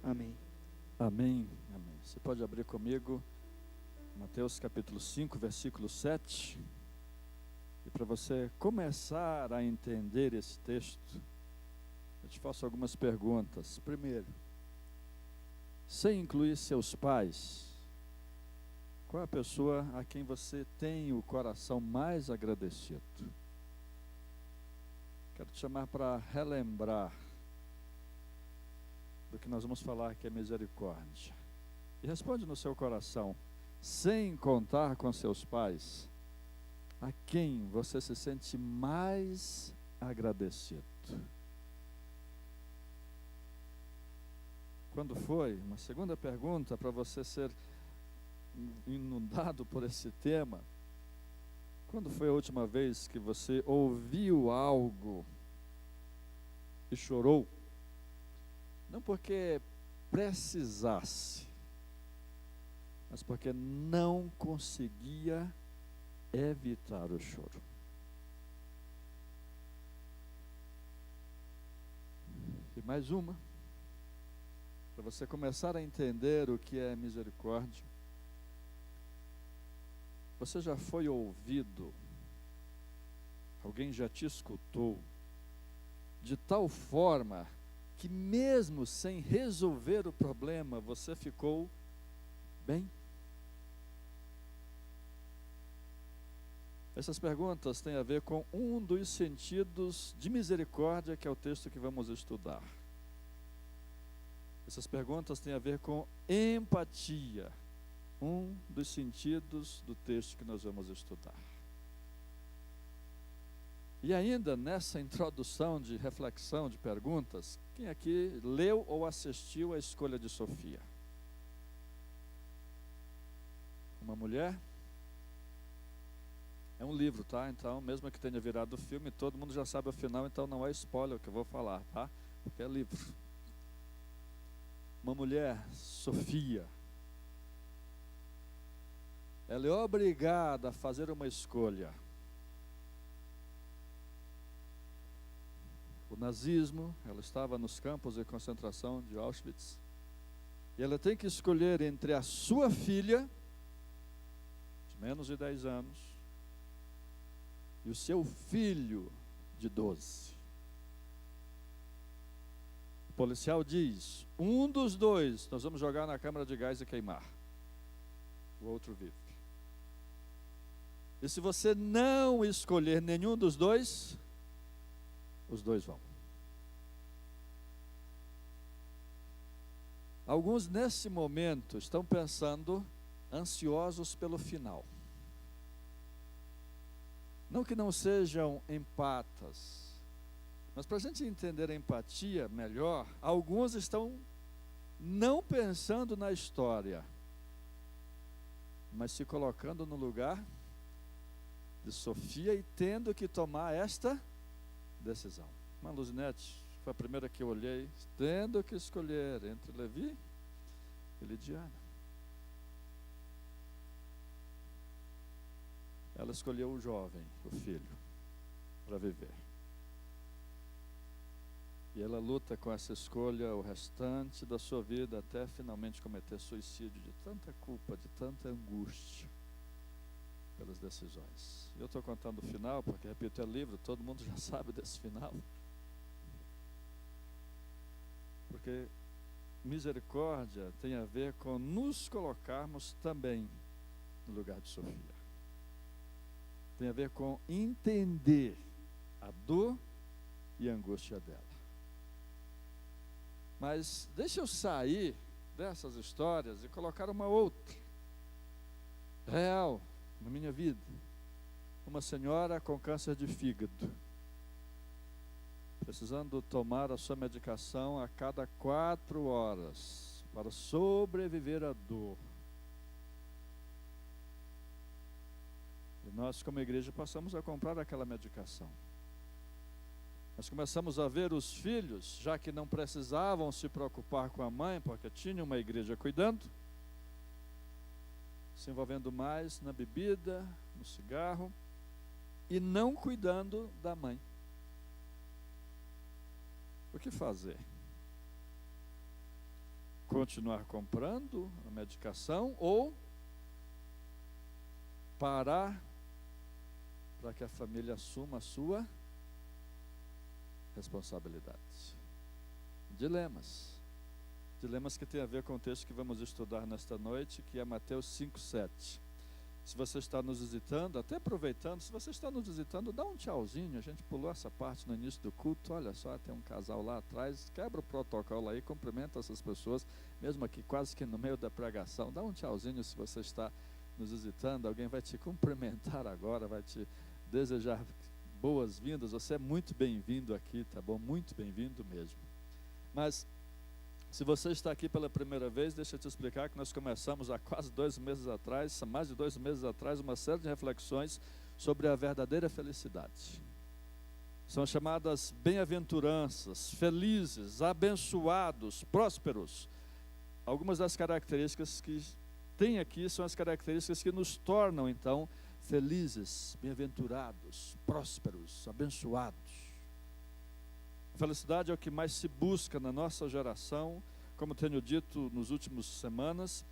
Amém. Amém, amém. Você pode abrir comigo Mateus capítulo 5, versículo 7. E para você começar a entender esse texto, eu te faço algumas perguntas. Primeiro, sem incluir seus pais, qual é a pessoa a quem você tem o coração mais agradecido? Quero te chamar para relembrar do que nós vamos falar, que é misericórdia. E responde no seu coração, sem contar com seus pais, a quem você se sente mais agradecido? Quando foi? Uma segunda pergunta para você ser inundado por esse tema. Quando foi a última vez que você ouviu algo e chorou? Não porque precisasse, mas porque não conseguia evitar o choro. E mais uma, para você começar a entender o que é misericórdia. Você já foi ouvido? Alguém já te escutou? De tal forma que mesmo sem resolver o problema, você ficou bem? Essas perguntas têm a ver com um dos sentidos de misericórdia, que é o texto que vamos estudar. Essas perguntas têm a ver com empatia, um dos sentidos do texto que nós vamos estudar. E ainda nessa introdução de reflexão, de perguntas, quem aqui leu ou assistiu A Escolha de Sofia? Uma mulher? É um livro, tá? Então, mesmo que tenha virado filme, todo mundo já sabe o final, então não é spoiler o que eu vou falar, tá? Porque é livro. Uma mulher, Sofia, ela é obrigada a fazer uma escolha. O nazismo, ela estava nos campos de concentração de Auschwitz, e ela tem que escolher entre a sua filha, de menos de 10 anos, e o seu filho, de 12. O policial diz, um dos dois, nós vamos jogar na câmara de gás e queimar. O outro vive. E se você não escolher nenhum dos dois, os dois vão. Alguns nesse momento estão pensando, ansiosos pelo final. Não que não sejam empatas, mas para a gente entender a empatia melhor, alguns estão não pensando na história, mas se colocando no lugar de Sofia e tendo que tomar esta decisão. Irmã Luzinete, foi a primeira que eu olhei, tendo que escolher entre Levi e Lidiana. Ela escolheu o jovem, o filho, para viver. E ela luta com essa escolha o restante da sua vida, até finalmente cometer suicídio, de tanta culpa, de tanta angústia pelas decisões. Eu estou contando o final, porque, repito, é livro, todo mundo já sabe desse final. Porque misericórdia tem a ver com nos colocarmos também no lugar de Sofia. Tem a ver com entender a dor e a angústia dela. Mas deixa eu sair dessas histórias e colocar uma outra, real, na minha vida. Uma senhora com câncer de fígado, precisando tomar a sua medicação a cada 4 horas para sobreviver à dor. E nós, como igreja, passamos a comprar aquela medicação. Nós começamos a ver os filhos, já que não precisavam se preocupar com a mãe, porque tinha uma igreja cuidando, se envolvendo mais na bebida, no cigarro, e não cuidando da mãe. O que fazer? continuar comprando a medicação ou parar para que a família assuma a sua responsabilidade. Dilemas. Dilemas que tem a ver com o texto que vamos estudar nesta noite, que é Mateus 5:7. Se você está nos visitando, até aproveitando, se você está nos visitando, dá um tchauzinho. A gente pulou essa parte no início do culto. Olha só, tem um casal lá atrás. Quebra o protocolo aí, cumprimenta essas pessoas, mesmo aqui quase que no meio da pregação. Dá um tchauzinho se você está nos visitando. Alguém vai te cumprimentar agora, vai te desejar boas-vindas. Você é muito bem-vindo aqui, tá bom? Muito bem-vindo mesmo. Mas se você está aqui pela primeira vez, deixa eu te explicar que nós começamos há quase 2 meses atrás, mais de 2 meses atrás, uma série de reflexões sobre a verdadeira felicidade. São chamadas bem-aventuranças, felizes, abençoados, prósperos. Algumas das características que tem aqui são as características que nos tornam, então, felizes, bem-aventurados, prósperos, abençoados. A felicidade é o que mais se busca na nossa geração, como tenho dito nas últimas semanas,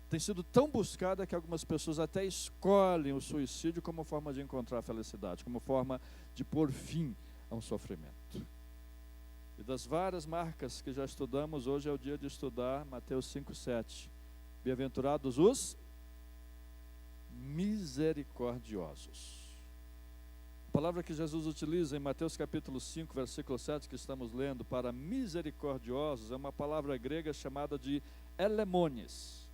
tem sido tão buscada que algumas pessoas até escolhem o suicídio como forma de encontrar a felicidade, como forma de pôr fim a um sofrimento. E das várias marcas que já estudamos, hoje é o dia de estudar Mateus 5:7. Bem-aventurados os misericordiosos. A palavra que Jesus utiliza em Mateus capítulo 5, versículo 7, que estamos lendo, para misericordiosos, é uma palavra grega chamada de elemones.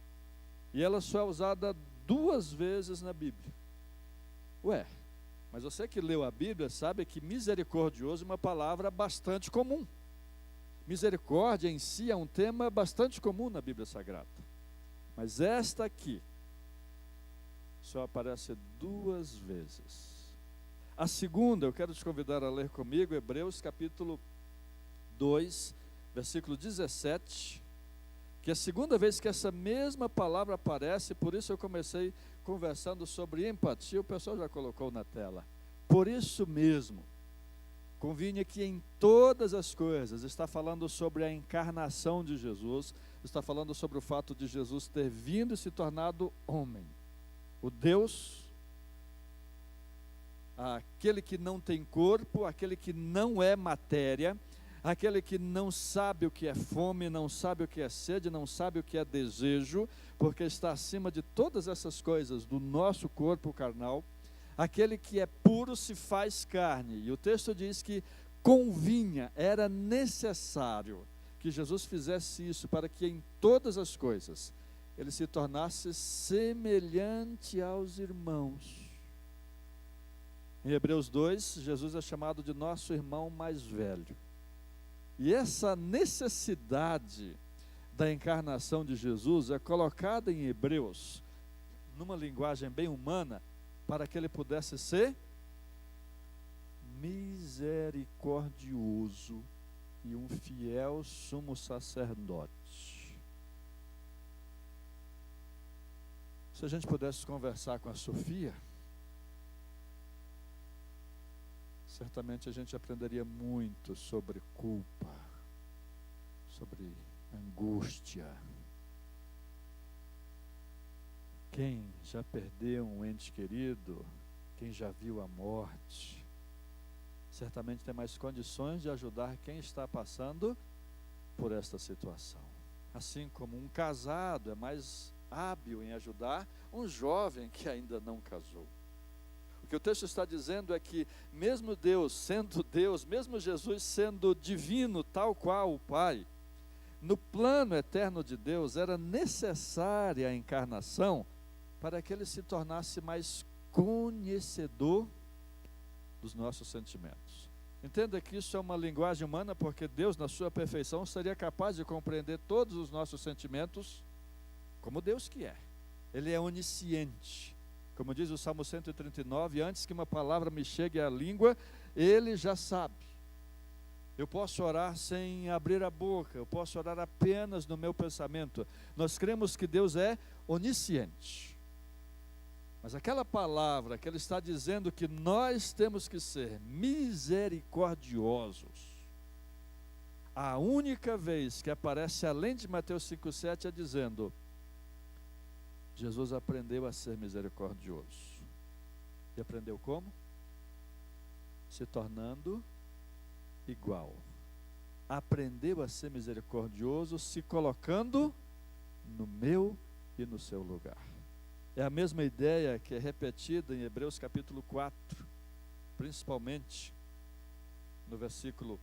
E ela só é usada 2 vezes na Bíblia. Ué, mas você que leu a Bíblia sabe que misericordioso é uma palavra bastante comum. Misericórdia em si é um tema bastante comum na Bíblia Sagrada. Mas esta aqui só aparece 2 vezes. A segunda, eu quero te convidar a ler comigo, Hebreus capítulo 2, versículo 17, que é a segunda vez que essa mesma palavra aparece, por isso eu comecei conversando sobre empatia, o pessoal já colocou na tela. Por isso mesmo, convinha que em todas as coisas, está falando sobre a encarnação de Jesus, está falando sobre o fato de Jesus ter vindo e se tornado homem. O Deus, aquele que não tem corpo, aquele que não é matéria, aquele que não sabe o que é fome, não sabe o que é sede, não sabe o que é desejo, porque está acima de todas essas coisas do nosso corpo carnal, aquele que é puro se faz carne, e o texto diz que convinha, era necessário que Jesus fizesse isso, para que em todas as coisas ele se tornasse semelhante aos irmãos. Em Hebreus 2, Jesus é chamado de nosso irmão mais velho. E essa necessidade da encarnação de Jesus é colocada em Hebreus, numa linguagem bem humana, para que ele pudesse ser misericordioso e um fiel sumo sacerdote. Se a gente pudesse conversar com a Sofia, certamente a gente aprenderia muito sobre culpa, sobre angústia. Quem já perdeu um ente querido, quem já viu a morte, certamente tem mais condições de ajudar quem está passando por esta situação. Assim como um casado é mais hábil em ajudar um jovem que ainda não casou. O que o texto está dizendo é que mesmo Deus sendo Deus, mesmo Jesus sendo divino tal qual o Pai, no plano eterno de Deus era necessária a encarnação para que ele se tornasse mais conhecedor dos nossos sentimentos. Entenda que isso é uma linguagem humana, porque Deus, na sua perfeição, seria capaz de compreender todos os nossos sentimentos como Deus que é. Ele é onisciente. Como diz o Salmo 139, antes que uma palavra me chegue à língua, Ele já sabe. Eu posso orar sem abrir a boca, eu posso orar apenas no meu pensamento. Nós cremos que Deus é onisciente. Mas aquela palavra que Ele está dizendo que nós temos que ser misericordiosos, A única vez que aparece além de Mateus 5,7 é dizendo: Jesus aprendeu a ser misericordioso. E aprendeu como? Se tornando igual. Aprendeu a ser misericordioso se colocando no meu e no seu lugar. É a mesma ideia que é repetida em Hebreus capítulo 4, principalmente no versículo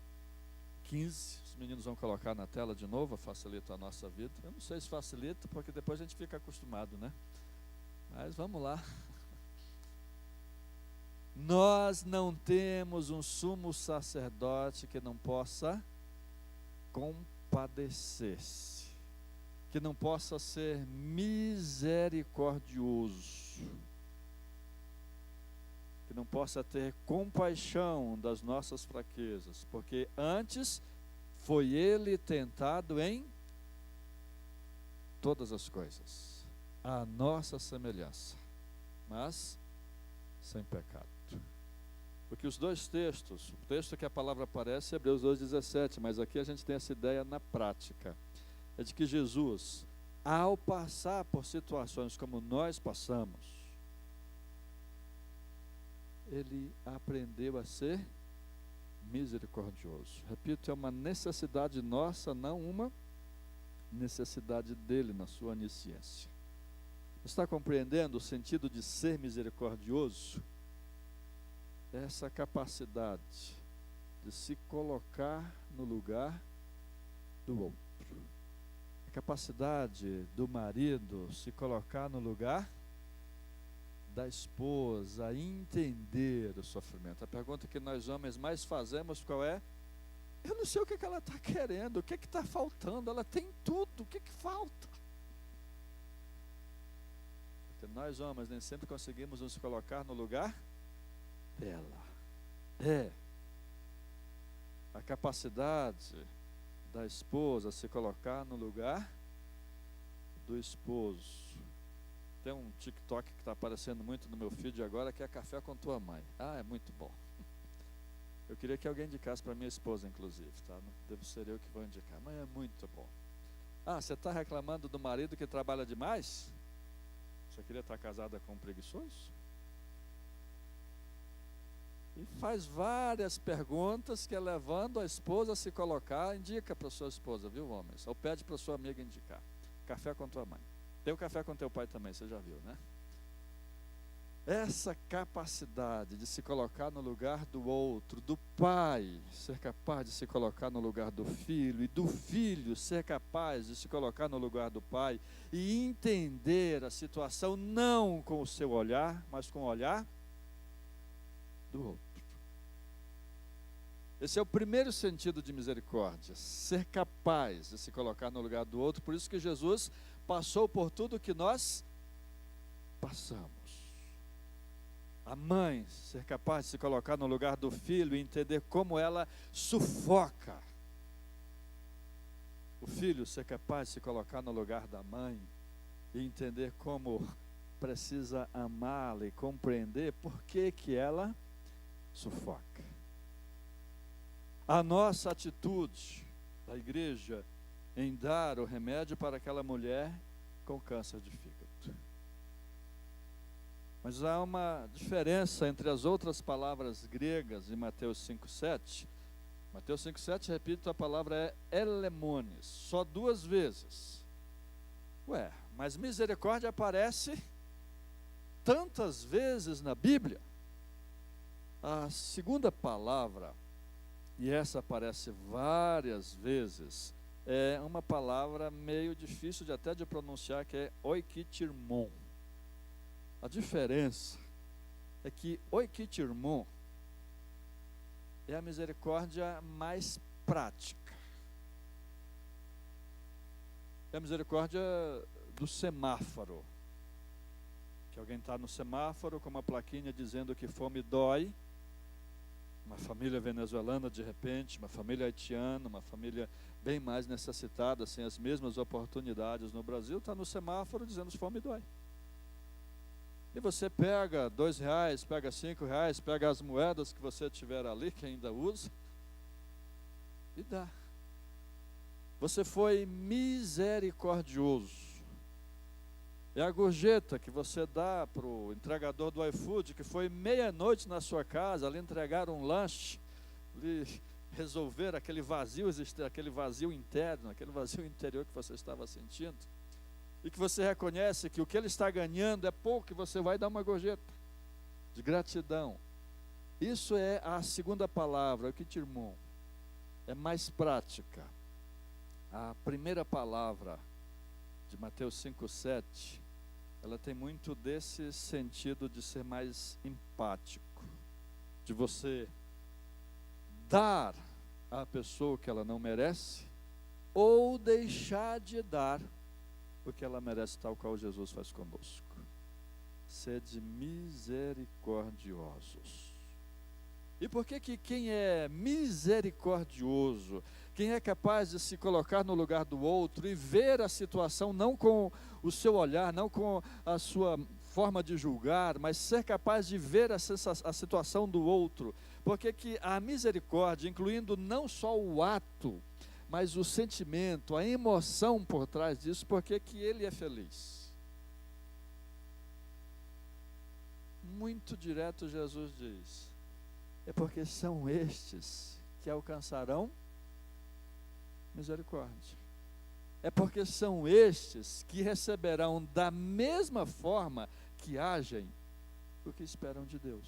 15. Os meninos vão colocar na tela de novo, facilita a nossa vida. Eu não sei se facilita, porque depois a gente fica acostumado, né? Mas vamos lá. Nós não temos um sumo sacerdote que não possa compadecer-se, que não possa ser misericordioso, que não possa ter compaixão das nossas fraquezas, porque antes foi ele tentado em todas as coisas, à nossa semelhança, mas sem pecado. Porque os dois textos, o texto que a palavra aparece é Hebreus 2,17, mas aqui a gente tem essa ideia na prática, é de que Jesus, ao passar por situações como nós passamos, ele aprendeu a ser misericordioso. Repito, é uma necessidade nossa, não uma necessidade dele na sua onisciência. Está compreendendo o sentido de ser misericordioso? Essa capacidade de se colocar no lugar do outro. A capacidade do marido se colocar no lugar da esposa, entender o sofrimento. A pergunta que nós homens mais fazemos qual é? Eu não sei o que ela está querendo, o que está faltando, ela tem tudo, o que falta? Porque nós homens nem sempre conseguimos nos colocar no lugar dela. É a capacidade da esposa se colocar no lugar do esposo. Tem um TikTok que está aparecendo muito no meu feed agora, que é Café com Tua Mãe. É muito bom. Eu queria que alguém indicasse para minha esposa, inclusive, tá? Não devo ser eu que vou indicar, mas é muito bom. Você está reclamando do marido que trabalha demais? Você queria estar casada com um preguiçoso? E faz várias perguntas que é levando a esposa a se colocar. Indica para sua esposa, viu, homens? Ou pede para sua amiga indicar. Café com tua mãe. Tem o café com teu pai também, você já viu, né? Essa capacidade de se colocar no lugar do outro, do pai ser capaz de se colocar no lugar do filho, e do filho ser capaz de se colocar no lugar do pai, e entender a situação não com o seu olhar, mas com o olhar do outro. Esse é o primeiro sentido de misericórdia, ser capaz de se colocar no lugar do outro. Por isso que Jesus passou por tudo que nós passamos. A mãe ser capaz de se colocar no lugar do filho e entender como ela sufoca. O filho ser capaz de se colocar no lugar da mãe e entender como precisa amá-la e compreender por que ela sufoca. A nossa atitude da igreja em dar o remédio para aquela mulher com câncer de fígado. Mas há uma diferença entre as outras palavras gregas em Mateus 5,7. Mateus 5,7, repito, a palavra é elemones, só 2 vezes. Mas misericórdia aparece tantas vezes na Bíblia. A segunda palavra, e essa aparece várias vezes, é uma palavra meio difícil até de pronunciar, que é oikitirmon. A diferença é que oikitirmon é a misericórdia mais prática. É a misericórdia do semáforo. Que alguém está no semáforo com uma plaquinha dizendo que fome dói. Uma família venezuelana, de repente, uma família haitiana, uma família bem mais necessitada, sem as mesmas oportunidades no Brasil, está no semáforo dizendo que fome dói. E você pega R$2, pega R$5, pega as moedas que você tiver ali, que ainda usa, e dá. Você foi misericordioso. É a gorjeta que você dá para o entregador do iFood, que foi meia-noite na sua casa, lhe entregar um lanche, lhe resolver aquele vazio interno, aquele vazio interior que você estava sentindo, e que você reconhece que o que ele está ganhando é pouco, e você vai dar uma gorjeta de gratidão. Isso é a segunda palavra, o que te irmão, é mais prática. A primeira palavra de Mateus 5,7, ela tem muito desse sentido de ser mais empático, de você dar à pessoa o que ela não merece, ou deixar de dar o que ela merece, tal qual Jesus faz conosco. Sede misericordiosos. E por que quem é misericordioso, quem é capaz de se colocar no lugar do outro e ver a situação não com o seu olhar, não com a sua forma de julgar, mas ser capaz de ver a situação do outro, porque que a misericórdia, incluindo não só o ato, mas o sentimento, a emoção por trás disso, porque que ele é feliz. Muito direto Jesus diz: é porque são estes que alcançarão misericórdia. É porque são estes que receberão da mesma forma que agem o que esperam de Deus.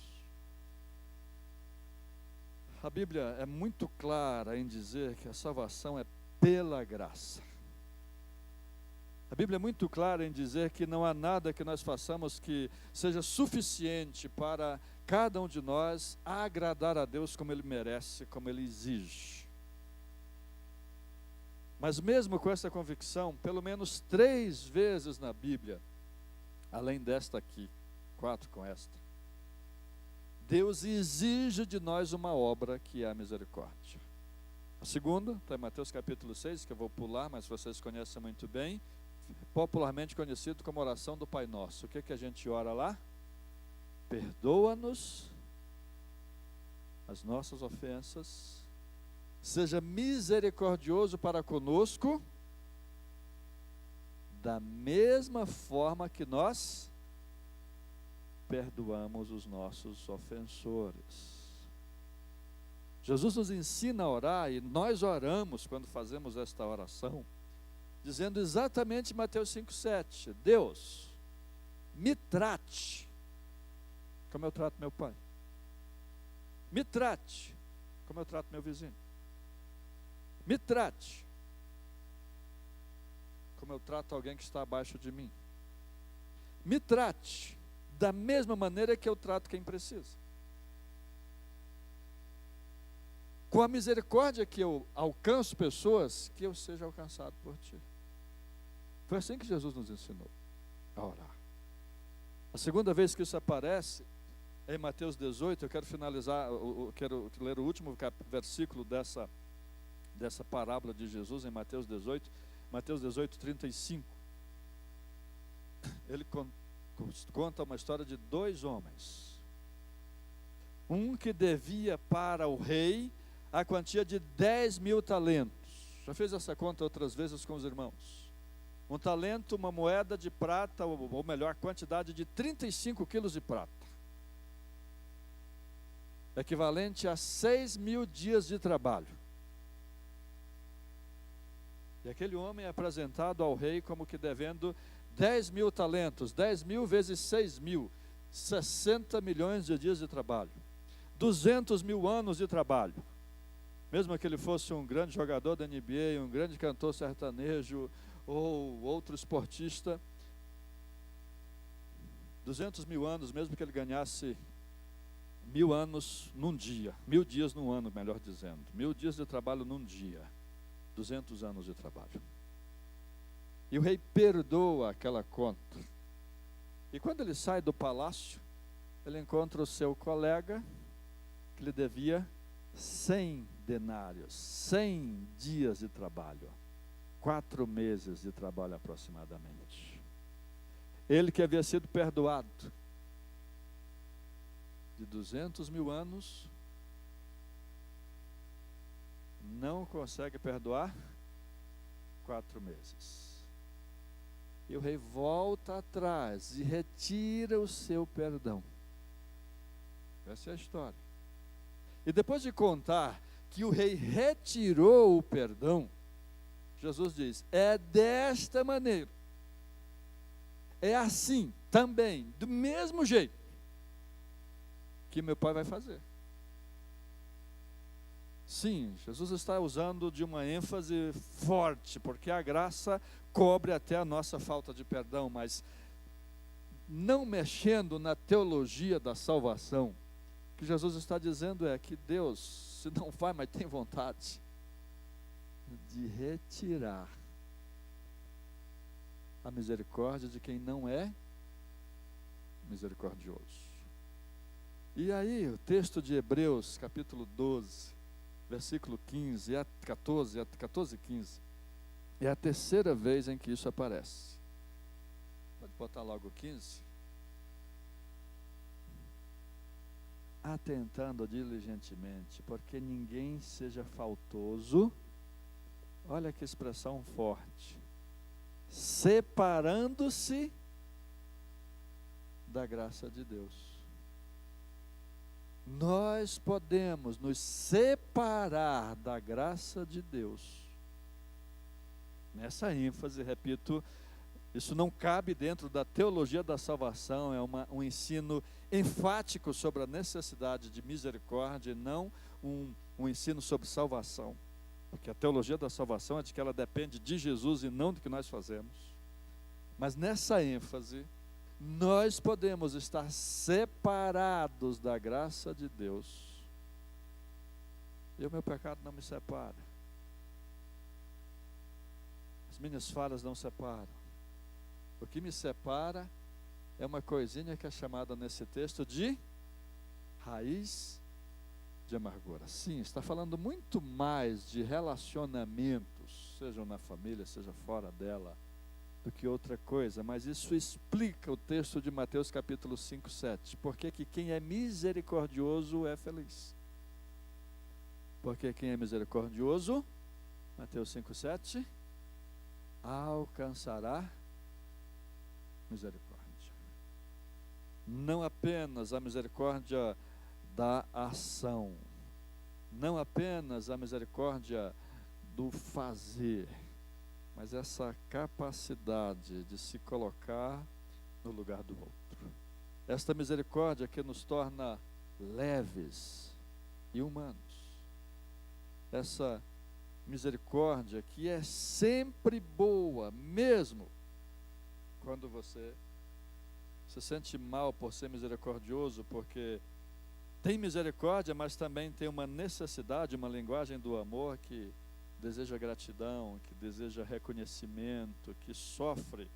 A Bíblia é muito clara em dizer que a salvação é pela graça. A Bíblia é muito clara em dizer que não há nada que nós façamos que seja suficiente para cada um de nós agradar a Deus como Ele merece, como Ele exige. Mas mesmo com essa convicção, pelo menos 3 vezes na Bíblia, além desta aqui, 4 com esta, Deus exige de nós uma obra que é a misericórdia. A segunda está em Mateus capítulo 6, que eu vou pular, mas vocês conhecem muito bem, popularmente conhecido como oração do Pai Nosso. O que a gente ora lá? Perdoa-nos as nossas ofensas, seja misericordioso para conosco, da mesma forma que nós perdoamos os nossos ofensores. Jesus nos ensina a orar, e nós oramos quando fazemos esta oração, dizendo exatamente Mateus 5,7, Deus, me trate como eu trato meu pai. Me trate como eu trato meu vizinho. Me trate como eu trato alguém que está abaixo de mim. Me trate da mesma maneira que eu trato quem precisa. Com a misericórdia que eu alcanço pessoas, que eu seja alcançado por ti. Foi assim que Jesus nos ensinou a orar. A segunda vez que isso aparece é em Mateus 18. Eu quero finalizar, eu quero ler o último versículo dessa parábola de Jesus em Mateus 18. Mateus 18, 35. Ele conta uma história de 2 homens. Um que devia para o rei a quantia de 10.000 talentos. Já fez essa conta outras vezes com os irmãos? Um talento, uma moeda de prata, ou melhor, quantidade de 35 quilos de prata. Equivalente a 6.000 dias de trabalho. E aquele homem é apresentado ao rei como que devendo 10.000 talentos, 10.000 vezes 6.000, 60 milhões de dias de trabalho, 200.000 anos de trabalho. Mesmo que ele fosse um grande jogador da NBA, um grande cantor sertanejo, ou outro esportista, 200.000 anos, mesmo que ele ganhasse 1.000 anos num dia, 1.000 dias num ano, melhor dizendo, 1.000 dias de trabalho num dia, 200 anos de trabalho. E o rei perdoa aquela conta. E quando ele sai do palácio, ele encontra o seu colega, que lhe devia 100 denários, 100 dias de trabalho, 4 meses de trabalho aproximadamente. Ele que havia sido perdoado de 200.000 anos, não consegue perdoar 4 meses. E o rei volta atrás e retira o seu perdão. Essa é a história. E depois de contar que o rei retirou o perdão, Jesus diz: é desta maneira, é assim também, do mesmo jeito, que meu Pai vai fazer. Sim, Jesus está usando de uma ênfase forte, porque a graça cobre até a nossa falta de perdão, mas não mexendo na teologia da salvação. O que Jesus está dizendo é que Deus, se não vai, mas tem vontade de retirar a misericórdia de quem não é misericordioso. E aí, o texto de Hebreus, capítulo 12, versículo 15, 14 e 15, é a terceira vez em que isso aparece. Pode botar logo o 15. Atentando diligentemente, porque ninguém seja faltoso, olha que expressão forte, separando-se da graça de Deus. Nós podemos nos separar da graça de Deus. Nessa ênfase, repito, isso não cabe dentro da teologia da salvação, é um ensino enfático sobre a necessidade de misericórdia, e não um ensino sobre salvação. Porque a teologia da salvação é de que ela depende de Jesus e não do que nós fazemos. Mas nessa ênfase, nós podemos estar separados da graça de Deus. E o meu pecado não me separa. As minhas falhas não separam. O que me separa é uma coisinha que é chamada nesse texto de raiz de amargura. Sim, está falando muito mais de relacionamentos, sejam na família, seja fora dela, do que outra coisa, mas isso explica o texto de Mateus capítulo 5, 7. Porque que quem é misericordioso é feliz. Porque quem é misericordioso, Mateus 5, 7, alcançará misericórdia. Não apenas a misericórdia da ação, não apenas a misericórdia do fazer, mas essa capacidade de se colocar no lugar do outro. Esta misericórdia que nos torna leves e humanos. Essa misericórdia que é sempre boa, mesmo quando você se sente mal por ser misericordioso, porque tem misericórdia, mas também tem uma necessidade, uma linguagem do amor que deseja gratidão, que deseja reconhecimento, que sofre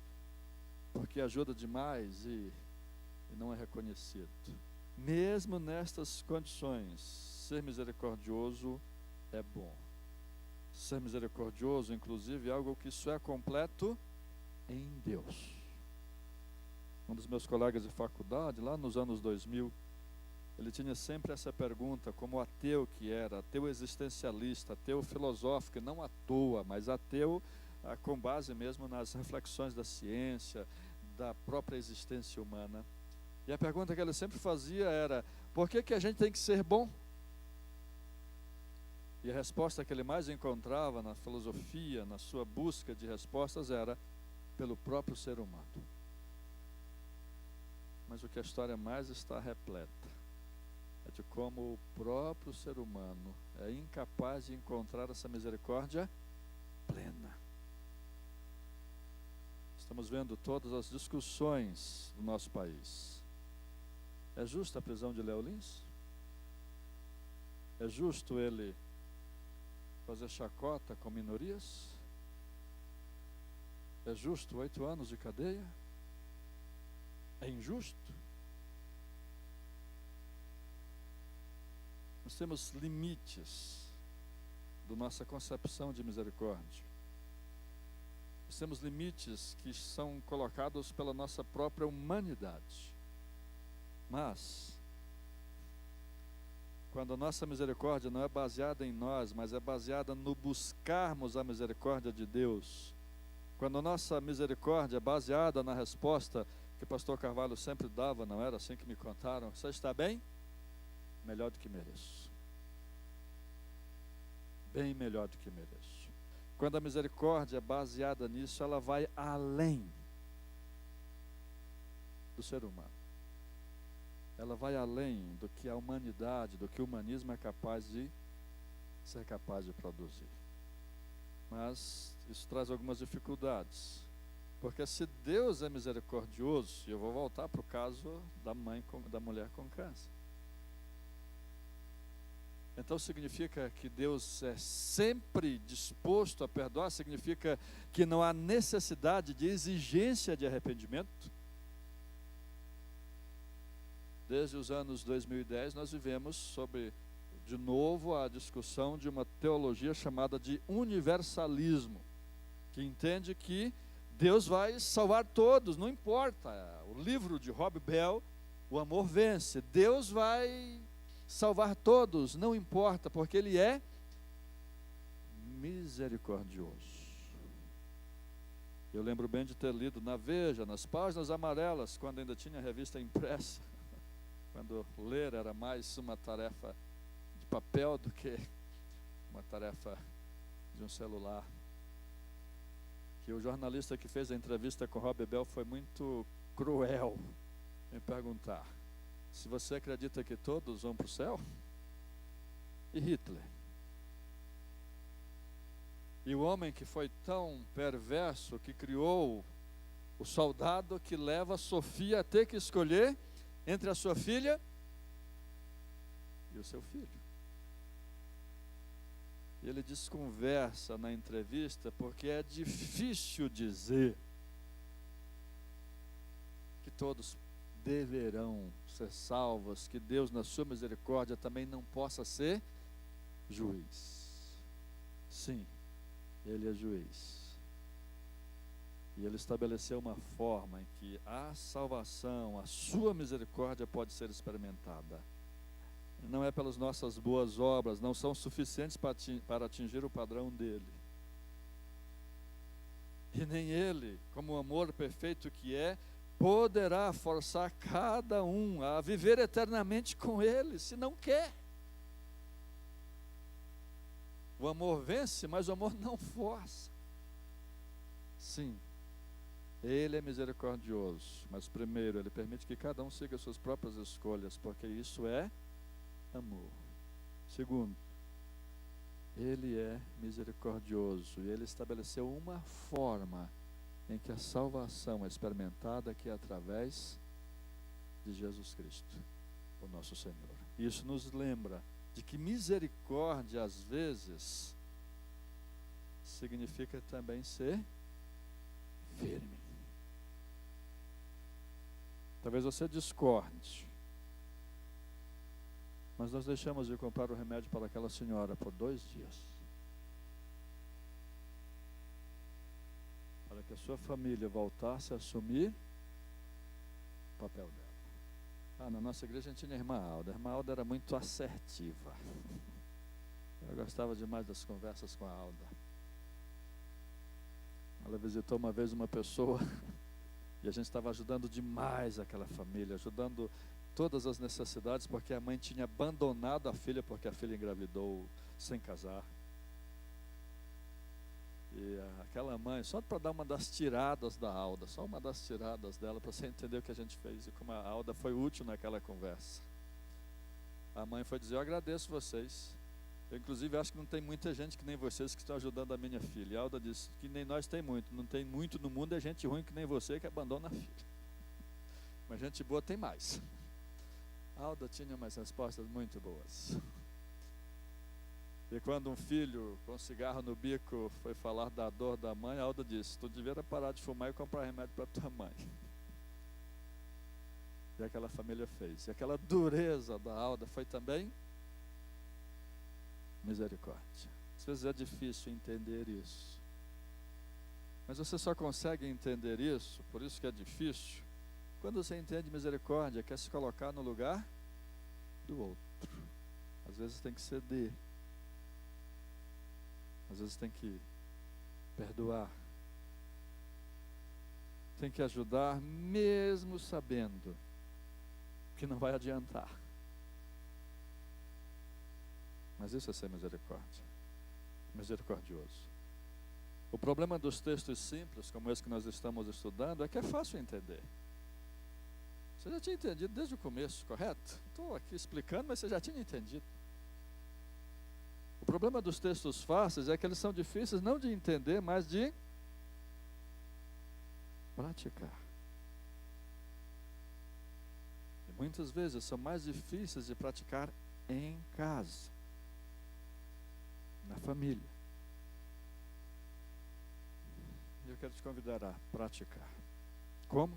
porque ajuda demais e não é reconhecido. Mesmo nestas condições, ser misericordioso é bom. Ser misericordioso, inclusive, é algo que só é completo em Deus. Um dos meus colegas de faculdade, lá nos anos 2000, ele tinha sempre essa pergunta, como ateu que era, ateu existencialista, ateu filosófico, não à toa, mas ateu com base mesmo nas reflexões da ciência, da própria existência humana. E a pergunta que ele sempre fazia era: por que a gente tem que ser bom? E a resposta que ele mais encontrava na filosofia, na sua busca de respostas, era pelo próprio ser humano. Mas o que a história mais está repleta é de como o próprio ser humano é incapaz de encontrar essa misericórdia plena. Estamos vendo todas as discussões do nosso país. É justa a prisão de Léo Lins? É justo ele fazer chacota com minorias? É justo 8 anos de cadeia? É injusto? Nós temos limites da nossa concepção de misericórdia. Nós temos limites que são colocados pela nossa própria humanidade. Mas, quando a nossa misericórdia não é baseada em nós, mas é baseada no buscarmos a misericórdia de Deus, quando a nossa misericórdia é baseada na resposta que o pastor Carvalho sempre dava, não era assim que me contaram: você está bem? Melhor do que mereço. Bem melhor do que mereço. Quando a misericórdia é baseada nisso, ela vai além do ser humano. Ela vai além do que a humanidade, do que o humanismo é capaz de ser capaz de produzir. Mas isso traz algumas dificuldades. Porque se Deus é misericordioso, e eu vou voltar para o caso da mulher com câncer. Então significa que Deus é sempre disposto a perdoar, significa que não há necessidade de exigência de arrependimento. Desde os anos 2010 nós vivemos sobre, de novo, a discussão de uma teologia chamada de universalismo, que entende que Deus vai salvar todos, não importa. O livro de Rob Bell, O Amor Vence. Deus vai salvar todos, não importa, porque Ele é misericordioso. Eu lembro bem de ter lido na Veja, nas páginas amarelas, quando ainda tinha a revista impressa, quando ler era mais uma tarefa de papel do que uma tarefa de um celular, que o jornalista que fez a entrevista com Rob Bell foi muito cruel em perguntar: se você acredita que todos vão para o céu? E Hitler? E o homem que foi tão perverso que criou o soldado que leva Sofia a ter que escolher entre a sua filha e o seu filho. E ele desconversa na entrevista porque é difícil dizer que todos deverão ser salvos, que Deus na sua misericórdia também não possa ser juiz. Sim, Ele é juiz. E Ele estabeleceu uma forma em que a salvação, a sua misericórdia pode ser experimentada. Não é pelas nossas boas obras, não são suficientes para atingir o padrão dele. E nem Ele, como o amor perfeito que é, poderá forçar cada um a viver eternamente com Ele, se não quer. O amor vence, mas o amor não força. Sim, Ele é misericordioso, mas primeiro Ele permite que cada um siga suas próprias escolhas, porque isso é amor. Segundo, Ele é misericordioso e Ele estabeleceu uma forma em que a salvação é experimentada, que é através de Jesus Cristo, o nosso Senhor. Isso nos lembra de que misericórdia, às vezes, significa também ser firme. Talvez você discorde, mas nós deixamos de comprar o remédio para aquela senhora por 2 dias, para que a sua família voltasse a assumir o papel dela. Na nossa igreja a gente tinha a irmã Alda. A irmã Alda era muito assertiva. Eu gostava demais das conversas com a Alda. Ela visitou uma vez uma pessoa e a gente estava ajudando demais aquela família, ajudando todas as necessidades, porque a mãe tinha abandonado a filha, porque a filha engravidou sem casar. E aquela mãe, só para dar uma das tiradas da Alda, só uma das tiradas dela, para você entender o que a gente fez e como a Alda foi útil naquela conversa. A mãe foi dizer: eu agradeço vocês. Eu, inclusive, acho que não tem muita gente que nem vocês que estão ajudando a minha filha. E a Alda disse que nem nós tem muito. Não tem muito no mundo, é gente ruim que nem você que abandona a filha. Mas gente boa tem mais. A Alda tinha umas respostas muito boas. E quando um filho com cigarro no bico foi falar da dor da mãe, a Alda disse: tu devia parar de fumar e comprar remédio para tua mãe. E aquela família fez. E aquela dureza da Alda foi também misericórdia. Às vezes é difícil entender isso. Mas você só consegue entender isso, por isso que é difícil, quando você entende misericórdia, quer se colocar no lugar do outro. Às vezes tem que ceder. Às vezes tem que perdoar. Tem que ajudar, mesmo sabendo que não vai adiantar. Mas isso é ser misericórdia. Misericordioso. O problema dos textos simples, como esse que nós estamos estudando, é que é fácil entender. Você já tinha entendido desde o começo, correto? Estou aqui explicando, mas você já tinha entendido. O problema dos textos fáceis é que eles são difíceis não de entender, mas de praticar. E muitas vezes são mais difíceis de praticar em casa, na família. E eu quero te convidar a praticar. Como?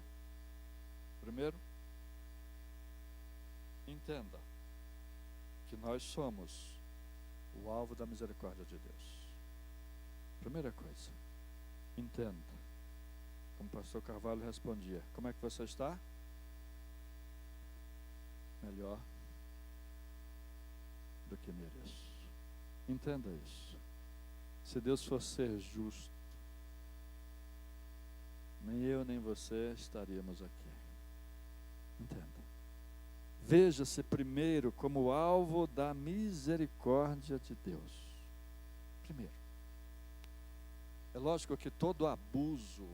Primeiro, entenda que nós somos o alvo da misericórdia de Deus. Primeira coisa, entenda. Como o pastor Carvalho respondia, como é que você está? Melhor do que mereço. Entenda isso. Se Deus for ser justo, nem eu nem você estaríamos aqui. Entenda. Veja-se primeiro como alvo da misericórdia de Deus. Primeiro. É lógico que todo abuso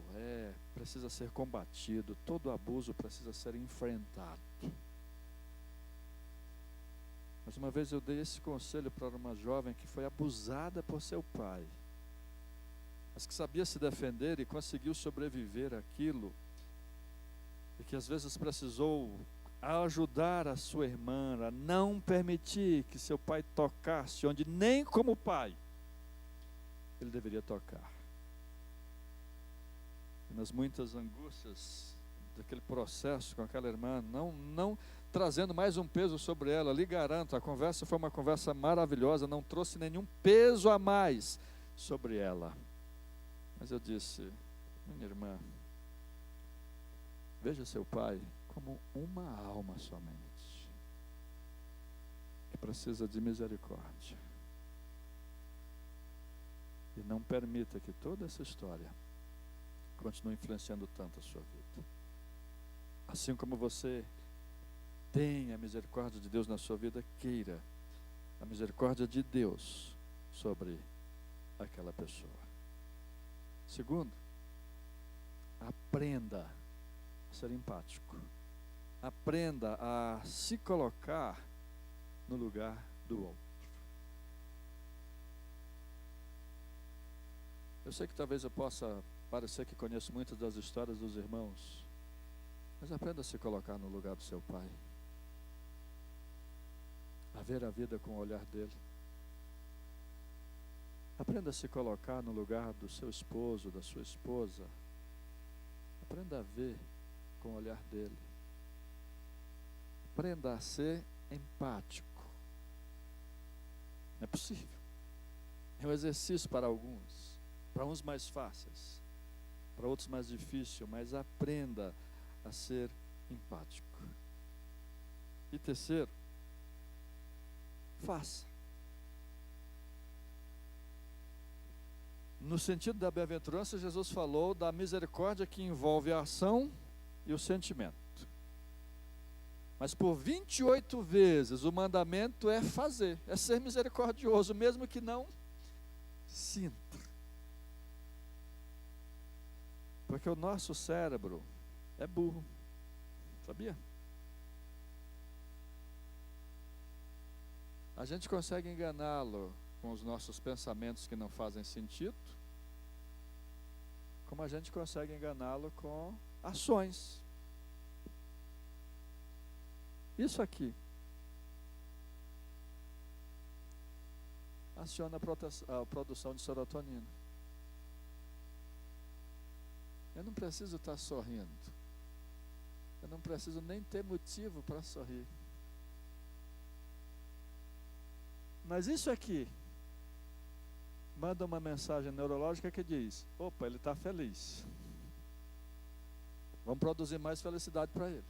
precisa ser combatido, todo abuso precisa ser enfrentado. Mas uma vez eu dei esse conselho para uma jovem que foi abusada por seu pai, mas que sabia se defender e conseguiu sobreviver àquilo, e que às vezes precisou ajudar a sua irmã a não permitir que seu pai tocasse onde nem como pai ele deveria tocar. E nas muitas angústias daquele processo com aquela irmã, não trazendo mais um peso sobre ela, lhe garanto, a conversa foi uma conversa maravilhosa, não trouxe nenhum peso a mais sobre ela. Mas eu disse, minha irmã, veja seu pai como uma alma somente, que precisa de misericórdia. E não permita que toda essa história continue influenciando tanto a sua vida. Assim como você tem a misericórdia de Deus na sua vida, queira a misericórdia de Deus sobre aquela pessoa. Segundo, aprenda a ser empático. Aprenda a se colocar no lugar do outro. Eu sei que talvez eu possa parecer que conheço muitas das histórias dos irmãos, mas aprenda a se colocar no lugar do seu pai. A ver a vida com o olhar dele. Aprenda a se colocar no lugar do seu esposo, da sua esposa. Aprenda a ver com o olhar dele. Aprenda a ser empático. É possível. É um exercício para alguns, para uns mais fáceis, para outros mais difícil, mas aprenda a ser empático. E terceiro, faça. No sentido da bem-aventurança, Jesus falou da misericórdia que envolve a ação e o sentimento. Mas por 28 vezes o mandamento é fazer, é ser misericordioso, mesmo que não sinta. Porque o nosso cérebro é burro, sabia? A gente consegue enganá-lo com os nossos pensamentos que não fazem sentido, como a gente consegue enganá-lo com ações. Isso aqui aciona a produção de serotonina. Eu não preciso estar sorrindo. Eu não preciso nem ter motivo para sorrir. Mas isso aqui manda uma mensagem neurológica que diz: opa, ele está feliz. Vamos produzir mais felicidade para ele.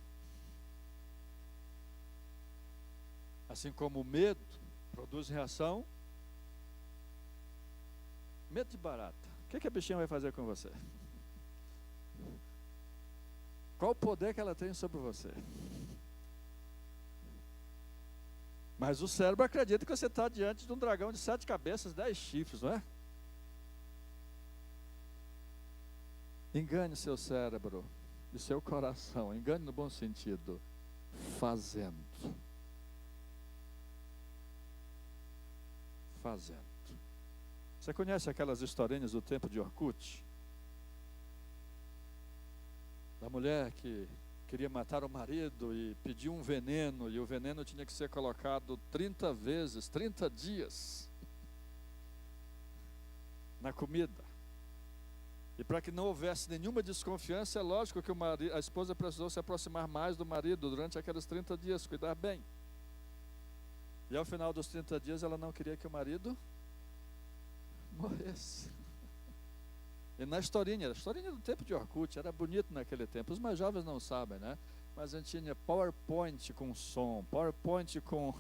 Assim como o medo Produz reação. Medo de barata. O que a bichinha vai fazer com você? Qual o poder que ela tem sobre você? Mas o cérebro acredita que você está diante de um dragão de 7 cabeças, 10 chifres, não é? Engane seu cérebro e seu coração. Engane no bom sentido. Fazendo. Você conhece aquelas historinhas do tempo de Orkut? Da mulher que queria matar o marido e pediu um veneno, e o veneno tinha que ser colocado 30 vezes, 30 dias na comida. E para que não houvesse nenhuma desconfiança, é lógico que a esposa precisou se aproximar mais do marido durante aqueles 30 dias, cuidar bem. E ao final dos 30 dias ela não queria que o marido morresse. E na historinha, a historinha do tempo de Orkut, era bonito naquele tempo. Os mais jovens não sabem, né? Mas a gente tinha PowerPoint com som, PowerPoint com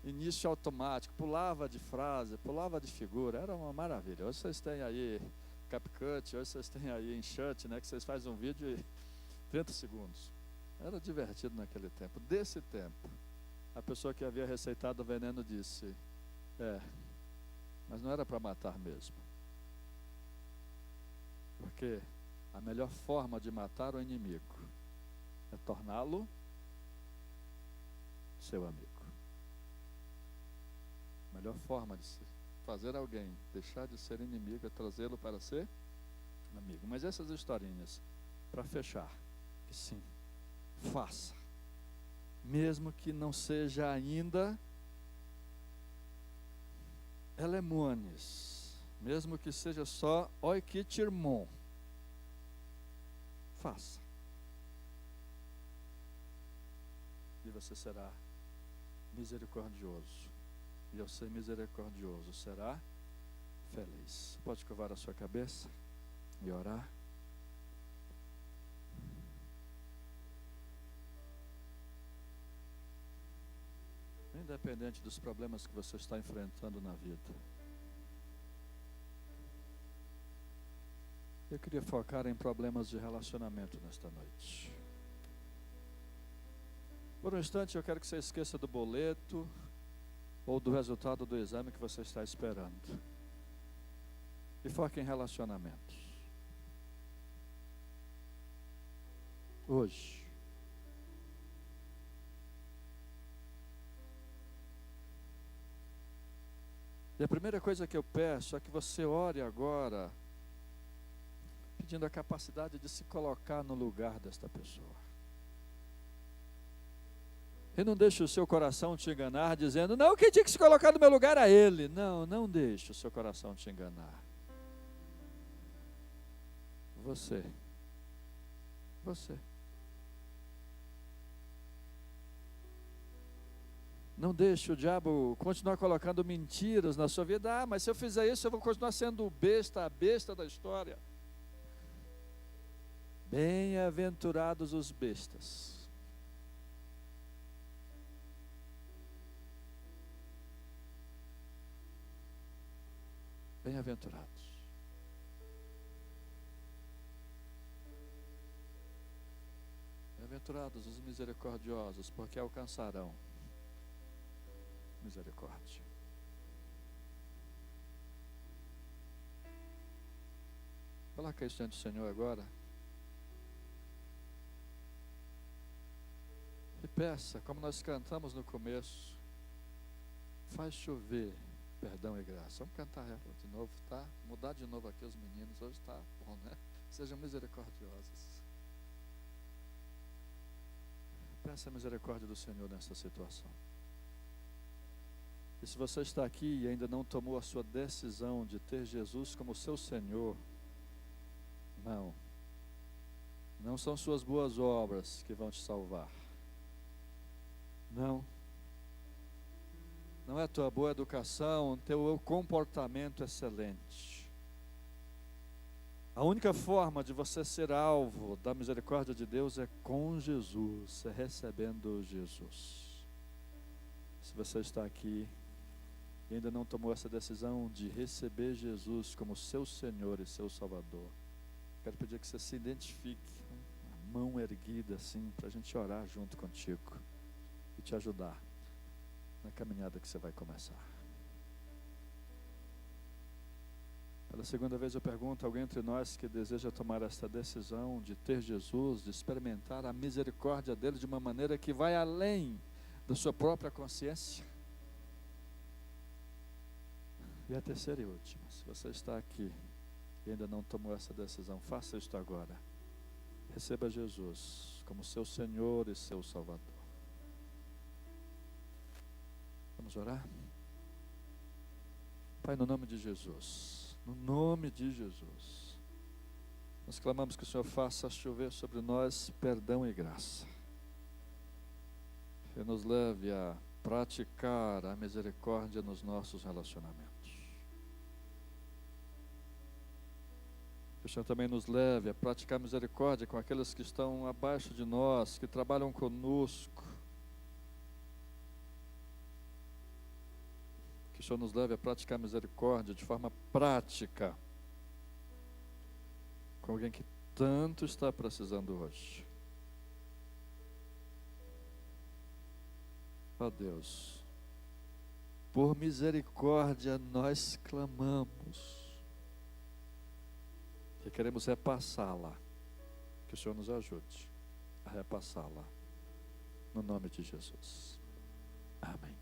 início automático, pulava de frase, pulava de figura, era uma maravilha. Hoje vocês têm aí CapCut, hoje vocês têm aí Enchant, né? Que vocês fazem um vídeo em 30 segundos. Era divertido naquele tempo. Desse tempo, a pessoa que havia receitado o veneno disse, mas não era para matar mesmo. Porque a melhor forma de matar o inimigo é torná-lo seu amigo. A melhor forma de fazer alguém deixar de ser inimigo é trazê-lo para ser amigo. Mas essas historinhas, para fechar, que sim, faça. Mesmo que não seja ainda elemones. Mesmo que seja só oikitirmon, faça. E você será misericordioso. E ao ser misericordioso, será feliz. Pode curvar a sua cabeça e orar. Independente dos problemas que você está enfrentando na vida, eu queria focar em problemas de relacionamento nesta noite. Por um instante eu quero que você esqueça do boleto ou do resultado do exame que você está esperando. E foque em relacionamentos. Hoje. E a primeira coisa que eu peço é que você ore agora pedindo a capacidade de se colocar no lugar desta pessoa. E não deixe o seu coração te enganar, dizendo, não, quem tinha que se colocar no meu lugar era ele. Não, não deixe o seu coração te enganar. Você. Não deixe o diabo continuar colocando mentiras na sua vida. Mas se eu fizer isso, eu vou continuar sendo a besta da história. Bem-aventurados os bestas. Bem-aventurados. Bem-aventurados os misericordiosos, porque alcançarão misericórdia. Coloca isso diante do Senhor agora. E peça, como nós cantamos no começo, faz chover perdão e graça. Vamos cantar ela de novo, tá? Mudar de novo aqui os meninos, hoje está bom, né? Sejam misericordiosos. Peça a misericórdia do Senhor nessa situação. E se você está aqui e ainda não tomou a sua decisão de ter Jesus como seu Senhor, não são suas boas obras que vão te salvar. Não é tua boa educação, teu comportamento excelente. A única forma de você ser alvo da misericórdia de Deus é com Jesus, é recebendo Jesus. Se você está aqui e ainda não tomou essa decisão de receber Jesus como seu Senhor e seu Salvador, quero pedir que você se identifique, a mão erguida assim, para a gente orar junto contigo e te ajudar na caminhada que você vai começar. Pela segunda vez eu pergunto: alguém entre nós que deseja tomar esta decisão de ter Jesus, de experimentar a misericórdia dele de uma maneira que vai além da sua própria consciência? E a terceira e última: se você está aqui e ainda não tomou essa decisão, faça isto agora. Receba Jesus como seu Senhor e seu Salvador. Vamos orar? Pai, no nome de Jesus, no nome de Jesus, nós clamamos que o Senhor faça chover sobre nós perdão e graça, e nos leve a praticar a misericórdia nos nossos relacionamentos. Que o Senhor também nos leve a praticar misericórdia com aqueles que estão abaixo de nós, que trabalham conosco. Que o Senhor nos leve a praticar misericórdia de forma prática com alguém que tanto está precisando hoje. Ó Deus, por misericórdia nós clamamos, que queremos repassá-la. Que o Senhor nos ajude a repassá-la, no nome de Jesus. Amém.